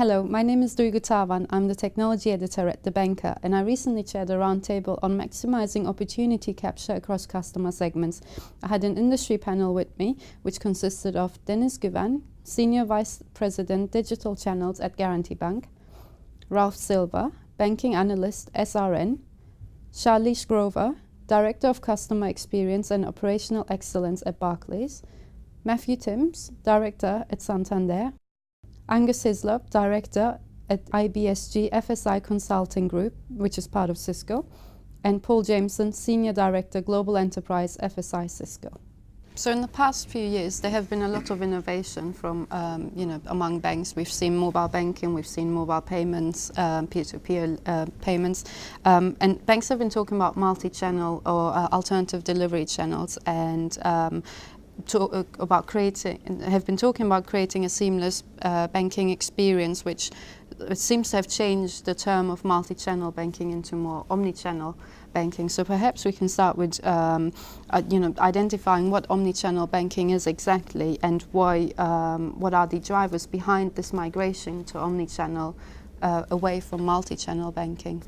Hello, my name is Duygu Tavan. I'm the technology editor at The Banker, and I recently chaired a roundtable on maximizing opportunity capture across customer segments. I had an industry panel with me, which consisted of Dennis Güven, Senior Vice President Digital Channels at Guarantee Bank, Ralph Silva, Banking Analyst SRN, Charlize Grover, Director of Customer Experience and Operational Excellence at Barclays, Matthew Timms, Director at Santander, Angus Hislop, Director at IBSG FSI Consulting Group, which is part of Cisco, and Paul Jameson, Senior Director, Global Enterprise FSI Cisco. So in the past few years, there have been a lot of innovation from, among banks. We've seen mobile banking, we've seen mobile payments, peer-to-peer payments, and banks have been talking about multi-channel or alternative delivery channels, and have been talking about creating a seamless banking experience, which seems to have changed the term of multi-channel banking into more omni-channel banking. So perhaps we can start with identifying what omni-channel banking is exactly, and why, what are the drivers behind this migration to omni-channel away from multi-channel banking.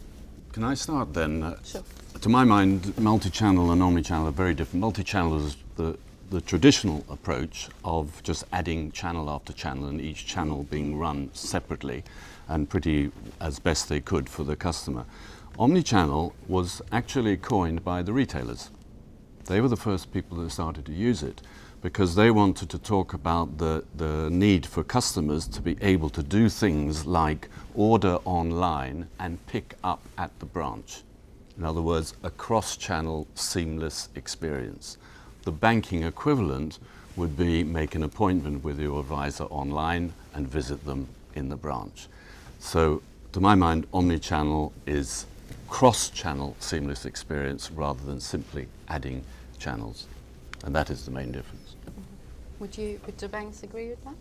Can I start then? Sure. To my mind, multi-channel and omni-channel are very different. Multi-channel is the traditional approach of just adding channel after channel and each channel being run separately and pretty as best they could for the customer. Omni-channel was actually coined by the retailers. They were the first people that started to use it because they wanted to talk about the need for customers to be able to do things like order online and pick up at the branch. In other words, a cross-channel seamless experience. The banking equivalent would be make an appointment with your advisor online and visit them in the branch. So to my mind, omni-channel is cross-channel seamless experience rather than simply adding channels. And that is the main difference. Would the banks agree with that?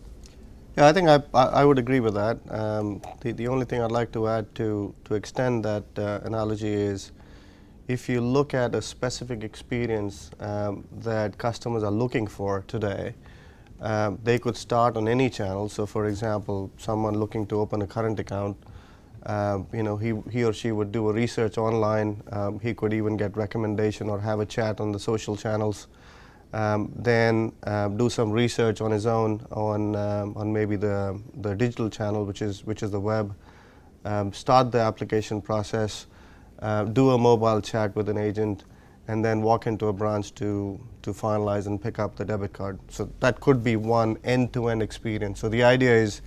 Yeah, I think I would agree with that. The only thing I'd like to add to extend that analogy is, if you look at a specific experience that customers are looking for today, they could start on any channel. So for example, someone looking to open a current account, he or she would do a research online. He could even get recommendation or have a chat on the social channels. Then do some research on his own on maybe the digital channel, which is the web. Start the application process. Do a mobile chat with an agent, and then walk into a branch to finalize and pick up the debit card. So that could be one end-to-end experience. So the idea is,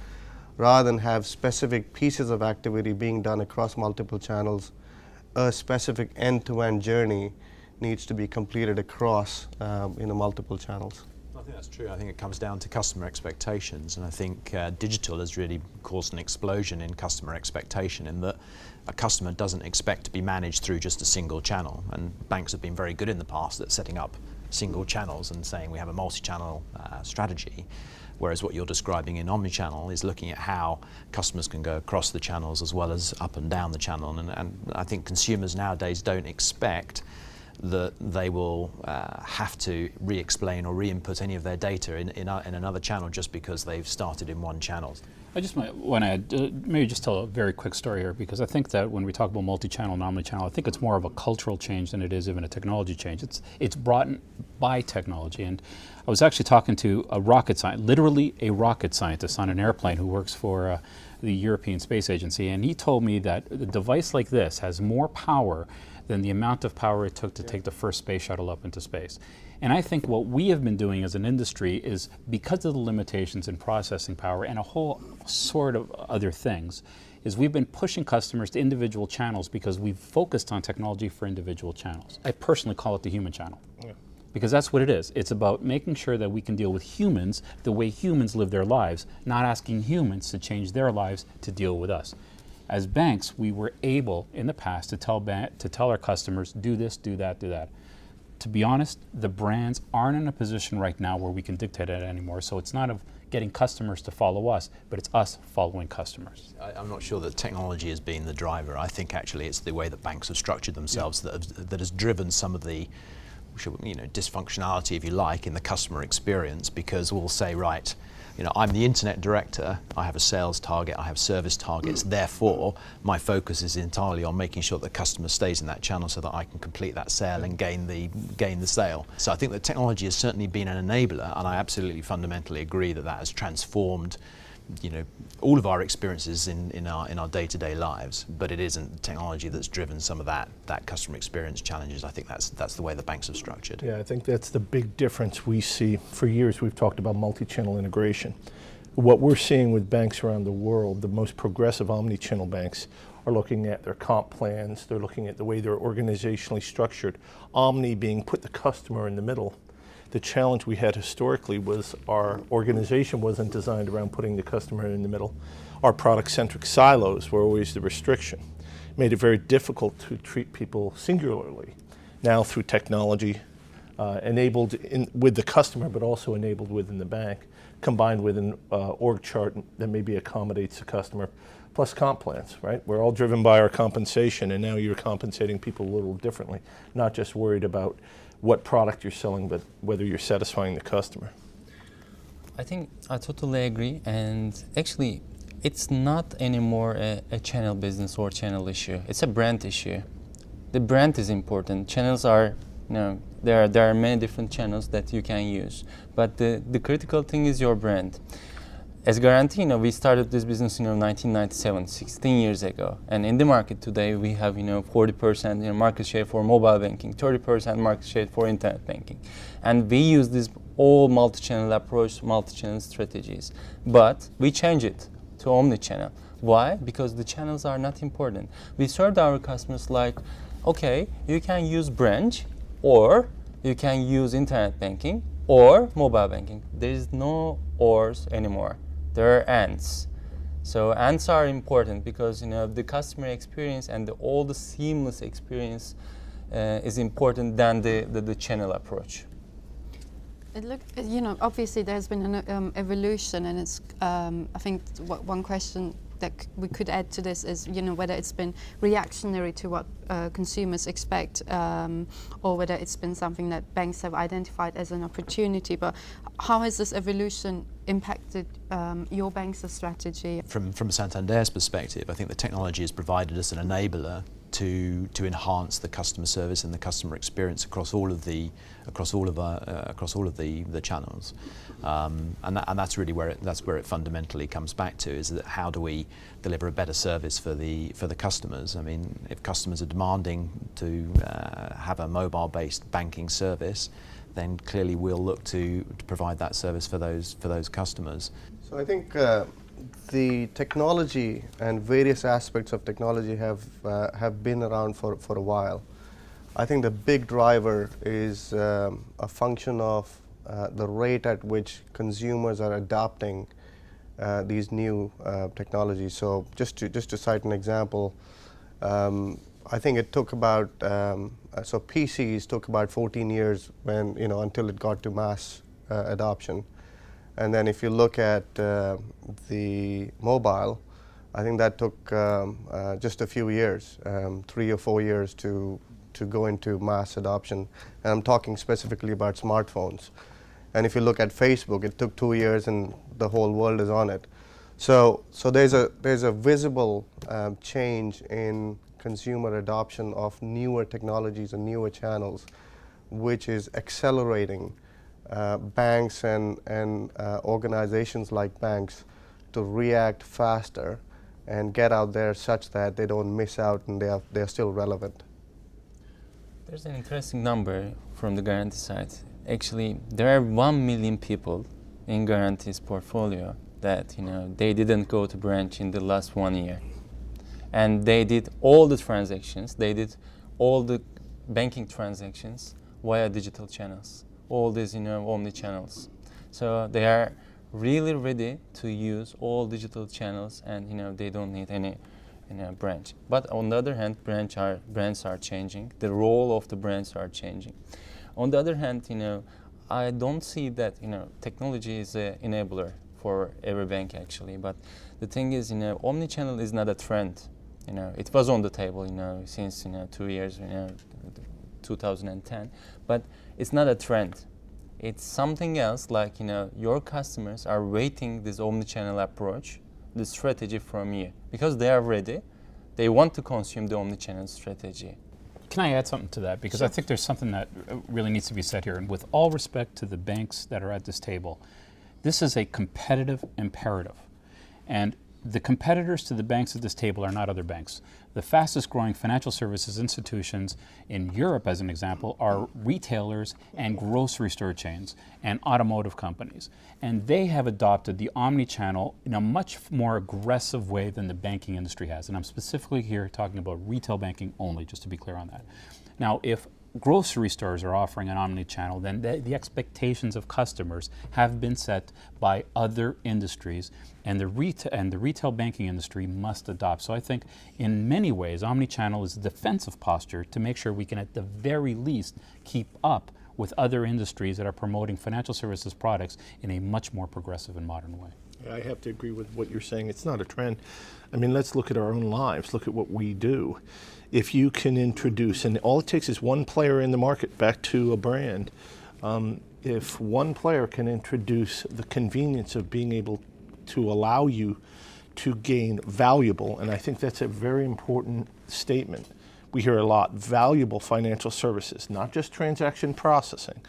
rather than have specific pieces of activity being done across multiple channels, a specific end-to-end journey needs to be completed across multiple channels. I think that's true. I think it comes down to customer expectations, and I think digital has really caused an explosion in customer expectation, in that a customer doesn't expect to be managed through just a single channel, and banks have been very good in the past at setting up single channels and saying we have a multi-channel strategy, whereas what you're describing in omni-channel is looking at how customers can go across the channels as well as up and down the channel, and I think consumers nowadays don't expect that they will have to re-explain or re-input any of their data in another channel just because they've started in one channel. I just might want to maybe just tell a very quick story here, because I think that when we talk about multi-channel and omni-channel, I think it's more of a cultural change than it is even a technology change. It's brought in by technology. And I was actually talking to a rocket scientist, literally a rocket scientist on an airplane who works for the European Space Agency, and he told me that a device like this has more power than the amount of power it took to take the first space shuttle up into space. And I think what we have been doing as an industry is, because of the limitations in processing power and a whole sort of other things, is we've been pushing customers to individual channels because we've focused on technology for individual channels. I personally call it the human channel. Yeah. Because that's what it is. It's about making sure that we can deal with humans the way humans live their lives, not asking humans to change their lives to deal with us. As banks, we were able in the past to tell our customers, do this, do that, do that. To be honest, the brands aren't in a position right now where we can dictate it anymore. So it's not of getting customers to follow us, but it's us following customers. I'm not sure that technology has been the driver. I think actually it's the way that banks have structured themselves that has driven some of the dysfunctionality, if you like, in the customer experience, because we'll say, right, I'm the internet director, I have a sales target, I have service targets, therefore my focus is entirely on making sure that the customer stays in that channel so that I can complete that sale and gain the sale. So I think that technology has certainly been an enabler, and I absolutely fundamentally agree that that has transformed all of our experiences in our day-to-day lives, but it isn't technology that's driven some of that customer experience challenges. I think that's the way the banks have structured. Yeah, I think that's the big difference we see. For years we've talked about multi-channel integration. What we're seeing with banks around the world, the most progressive omni-channel banks, are looking at their comp plans, they're looking at the way they're organizationally structured, omni being put the customer in the middle. The challenge we had historically was our organization wasn't designed around putting the customer in the middle. Our product-centric silos were always the restriction. It made it very difficult to treat people singularly. Now through technology, enabled with the customer, but also enabled within the bank, combined with an org chart that maybe accommodates the customer, plus comp plans, right? We're all driven by our compensation, and now you're compensating people a little differently, not just worried about what product you're selling, but whether you're satisfying the customer. I think I totally agree, and actually it's not anymore a channel business or channel issue. It's a brand issue. The brand is important. Channels are, there are many different channels that you can use, but the critical thing is your brand. As Garanti, we started this business in 1997, 16 years ago. And in the market today, we have 40% market share for mobile banking, 30% market share for internet banking. And we use this all multi-channel approach, multi-channel strategies. But we change it to omni-channel. Why? Because the channels are not important. We served our customers like, okay, you can use branch, or you can use internet banking, or mobile banking. There is no ors anymore. There are ands. So ands are important because the customer experience and all the seamless experience is important than the channel approach. Obviously there's been an evolution, and it's I think one question that we could add to this is whether it's been reactionary to what consumers expect, or whether it's been something that banks have identified as an opportunity. But how has this evolution impacted your bank's strategy? From Santander's perspective, I think the technology has provided us an enabler to enhance the customer service and the customer experience across all of the channels, and that's really where it fundamentally comes back to, is that how do we deliver a better service for the customers? I mean, if customers are demanding to have a mobile-based banking service, then clearly we'll look to provide that service for those customers. So I think the technology and various aspects of technology have been around for a while. I think the big driver is a function of the rate at which consumers are adopting these new technologies. So just to cite an example, I think it took about so PCs took about 14 years until it got to mass adoption. And then if you look at the mobile, I think that took just a few years, 3 or 4 years to go into mass adoption. And I'm talking specifically about smartphones. And if you look at Facebook, it took 2 years and the whole world is on it. So there's a visible change in consumer adoption of newer technologies and newer channels, which is accelerating banks and organizations like banks to react faster and get out there such that they don't miss out and they're still relevant. There's an interesting number from the Garanti side. Actually, there are 1 million people in Garanti's portfolio that they didn't go to branch in the last 1 year, and they did all the transactions. They did all the banking transactions via digital channels. All these omni-channels. So they are really ready to use all digital channels, and they don't need any branch. But on the other hand, brands are changing. The role of the brands are changing. On the other hand, I don't see that technology is an enabler for every bank actually. But the thing is, omni-channel is not a trend. It was on the table since 2 years, 2010. But it's not a trend. It's something else, like, you know, your customers are waiting this omni-channel approach, the strategy from you, because they are ready. They want to consume the omni-channel strategy. Can I add something to that? Because I think there's something that really needs to be said here. And with all respect to the banks that are at this table, this is a competitive imperative. And the competitors to the banks at this table are not other banks. The fastest growing financial services institutions in Europe, as an example, are retailers and grocery store chains and automotive companies. And they have adopted the omni-channel in a much more aggressive way than the banking industry has. And I'm specifically here talking about retail banking only, just to be clear on that. Now, if grocery stores are offering an omni-channel, then the expectations of customers have been set by other industries, and the retail banking industry must adopt. So I think in many ways, omni-channel is a defensive posture to make sure we can at the very least keep up with other industries that are promoting financial services products in a much more progressive and modern way. I have to agree with what you're saying. It's not a trend. I mean, let's look at our own lives. Look at what we do. If you can introduce, and all it takes is one player in the market, back to a brand, if one player can introduce the convenience of being able to allow you to gain valuable, and I think that's a very important statement. We hear a lot, valuable financial services, not just transaction processing,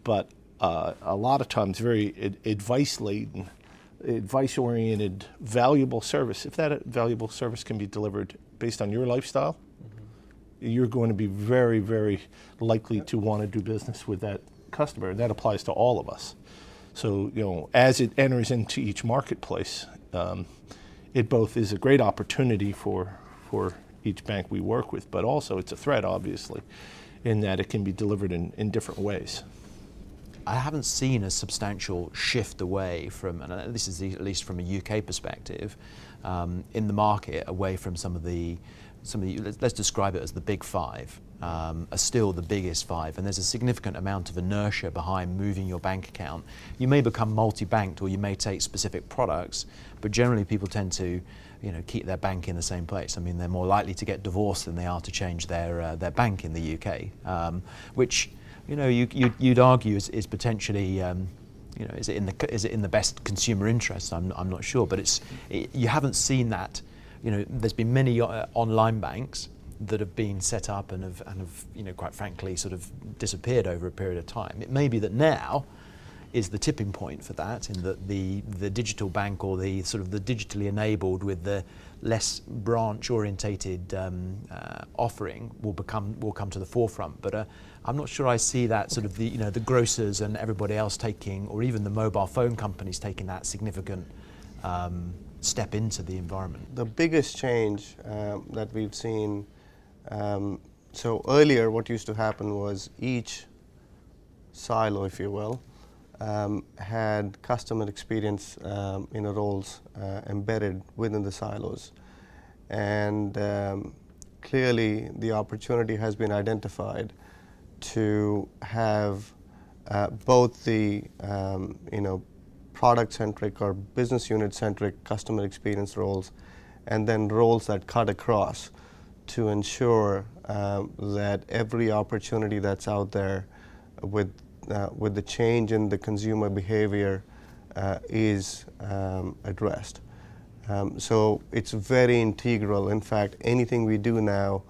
but a lot of times very advice-laden, advice-oriented, valuable service. If that valuable service can be delivered based on your lifestyle, you're going to be very, very likely to want to do business with that customer. And that applies to all of us. So, you know, as it enters into each marketplace, it both is a great opportunity for each bank we work with, but also it's a threat, obviously, in that it can be delivered in different ways. I haven't seen a substantial shift away from, and this is at least from a UK perspective, in the market away from some of the let's describe it as the big five, are still the biggest five, and there's a significant amount of inertia behind moving your bank account. You may become multi-banked, or you may take specific products, but generally people tend to, you know, keep their bank in the same place. I mean, they're more likely to get divorced than they are to change their bank in the UK, which, you know, you'd argue is potentially, you know, is it in the best consumer interest? I'm not sure, but you haven't seen that. You know, there's been many online banks that have been set up and have, you know, quite frankly, sort of disappeared over a period of time. It may be that now is the tipping point for that, in that the digital bank, or the sort of the digitally enabled with the less branch orientated offering will come to the forefront. But I'm not sure I see that sort of the grocers and everybody else taking, or even the mobile phone companies taking that significant step into the environment. The biggest change that we've seen, so earlier what used to happen was each silo, if you will, had customer experience roles embedded within the silos. And clearly the opportunity has been identified to have both the product-centric or business unit-centric customer experience roles, and then roles that cut across to ensure that every opportunity that's out there with the change in the consumer behavior is addressed. So it's very integral. In fact, anything we do now,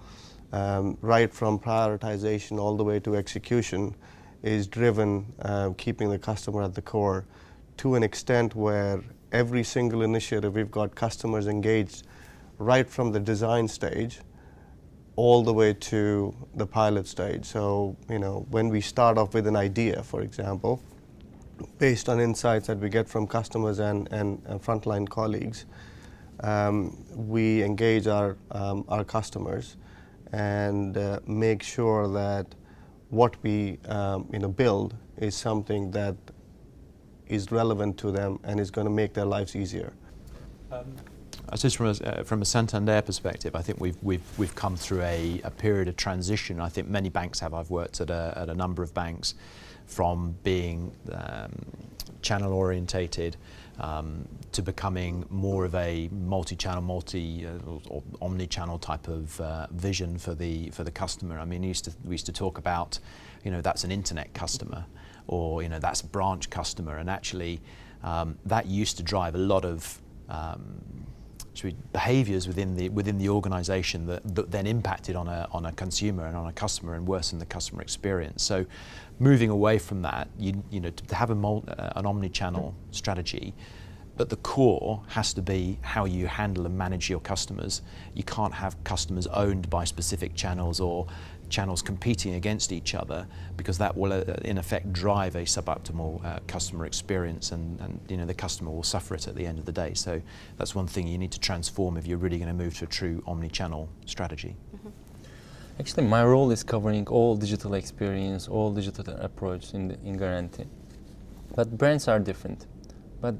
right from prioritization all the way to execution, is driven keeping the customer at the core, to an extent where every single initiative we've got customers engaged right from the design stage all the way to the pilot stage. So, when we start off with an idea, for example, based on insights that we get from customers and frontline colleagues, we engage our customers and make sure that what we build is something that is relevant to them and is going to make their lives easier. I suppose from a Santander perspective, I think we've come through a period of transition. I think many banks have. I've worked at a number of banks, from being channel orientated to becoming more of a multi-channel, or omni-channel type of vision for the customer. I mean, we used to talk about, that's an internet customer, or that's a branch customer, and actually that used to drive a lot of behaviours within the organisation that then impacted on a consumer and on a customer and worsened the customer experience. So, moving away from that, to have an omni-channel strategy, at the core has to be how you handle and manage your customers. You can't have customers owned by specific channels or channels competing against each other, because that will in effect drive a suboptimal customer experience, and the customer will suffer it at the end of the day. So that's one thing you need to transform if you're really going to move to a true omni-channel strategy. Actually, my role is covering all digital experience, all digital approach in Guarantee. But brands are different. But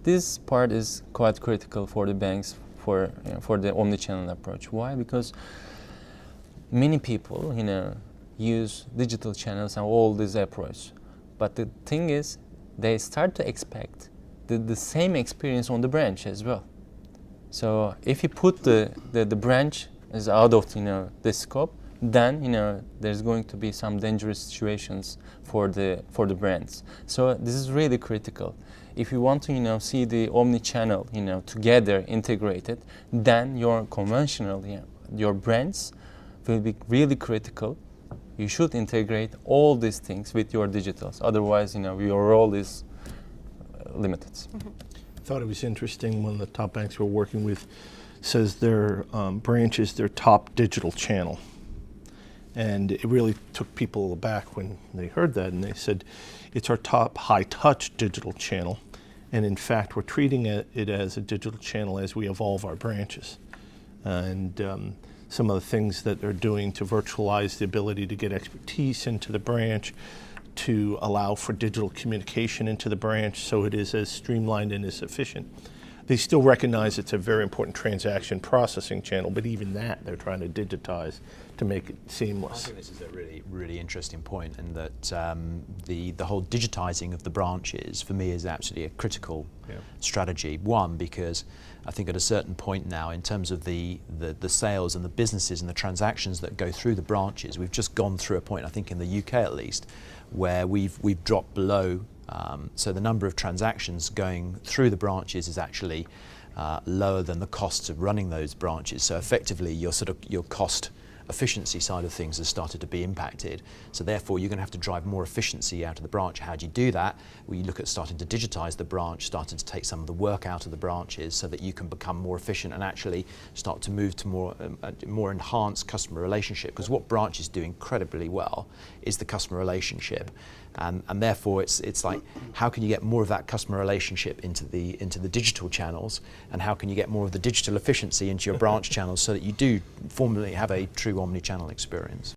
this part is quite critical for the banks for the omni-channel approach. Why? Because many people, use digital channels and all this approach. But the thing is, they start to expect the same experience on the branch as well. So if you put the branch is out of the scope, then there's going to be some dangerous situations for the brands. So this is really critical. If you want to see the omni-channel together integrated, then your conventional your brands will be really critical. You should integrate all these things with your digitals. Otherwise, your role is limited. I thought it was interesting, one of the top banks we're working with says their branch is their top digital channel. And it really took people aback when they heard that, and they said, it's our top high-touch digital channel. And in fact, we're treating it as a digital channel as we evolve our branches. And some of the things that they're doing to virtualize the ability to get expertise into the branch, to allow for digital communication into the branch so it is as streamlined and as efficient. They still recognize it's a very important transaction processing channel, but even that they're trying to digitize to make it seamless. I think this is a really, really interesting point, and that the whole digitizing of the branches for me is absolutely a critical strategy. One, because I think at a certain point now, in terms of the sales and the businesses and the transactions that go through the branches, we've just gone through a point, I think in the UK at least, where we've dropped below. So the number of transactions going through the branches is actually lower than the costs of running those branches. So effectively, your cost efficiency side of things has started to be impacted. So therefore, you're going to have to drive more efficiency out of the branch. How do you do that? Well, you look at starting to digitize the branch, starting to take some of the work out of the branches so that you can become more efficient and actually start to move to more enhanced customer relationship. Because what branches do incredibly well is the customer relationship. And therefore, it's like, how can you get more of that customer relationship into the digital channels, and how can you get more of the digital efficiency into your branch channels so that you do formally have a true omni-channel experience?